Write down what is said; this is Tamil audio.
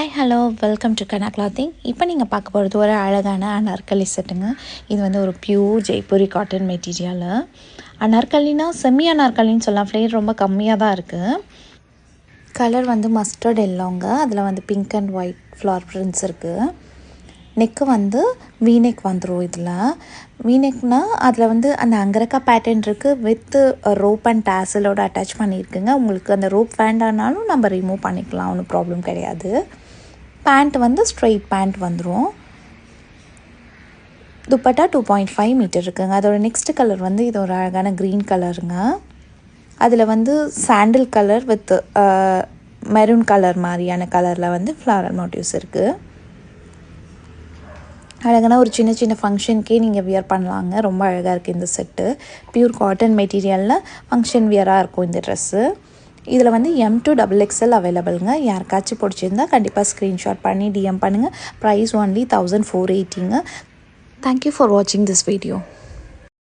Hi hello welcome to Kanaa clothing. இப்போ நீங்கள் பார்க்க போகிறது ஒரு அழகான அனார்கலி செட்டுங்க. இது வந்து ஒரு பியூர் ஜெய்ப்பூரி காட்டன் மெட்டீரியல். அனார்கலினா செமி அனார்கலின்னு சொல்லலாம். ஃப்ளேர் ரொம்ப கம்மியாக தான் இருக்குது. கலர் வந்து மஸ்டர்ட் எல்லோங்க. அதில் வந்து pink and white floral prints இருக்குது. நெக்கு வந்து வீநெக் வந்துடும். இதில் வீநெக்னா அதில் வந்து அந்த அங்கரக்கா பேட்டர்ன் இருக்குது வித் ரோப் அண்ட் டேசலோடு அட்டாச் பண்ணியிருக்குங்க. உங்களுக்கு அந்த ரோப் வேண்டானாலும் நம்ம ரிமூவ் பண்ணிக்கலாம், ஒன்றும் ப்ராப்ளம் கிடையாது. பேண்ட் வந்து ஸ்ட்ரெயிட் பேண்ட் வந்துடும். துப்பட்டா 2.5 மீட்டர் இருக்குங்க. அதோட நெக்ஸ்ட் கலர் வந்து இது ஒரு அழகான க்ரீன் கலருங்க. அதில் வந்து சாண்டில் கலர் வித் மெரூன் கலர் மாதிரியான கலரில் வந்து ஃப்ளாரல் மோட்டிவ்ஸ் இருக்குது. அழகான ஒரு சின்ன சின்ன ஃபங்க்ஷனுக்கே நீங்கள் வியர் பண்ணலாங்க. ரொம்ப அழகாக இருக்குது இந்த செட்டு. பியூர் காட்டன் மெட்டீரியலில் ஃபங்க்ஷன் வியராக இருக்கும் இந்த ட்ரெஸ்ஸு. இதில் வந்து M to XXL அவைலபிள்ங்க. யாருக்காச்சும் பிடிச்சிருந்தா கண்டிப்பாக ஸ்க்ரீன்ஷாட் பண்ணி DM பண்ணுங்கள். ப்ரைஸ் ஒன்லி 1480ங்க. தேங்க்யூ ஃபார் வாட்சிங் திஸ் வீடியோ.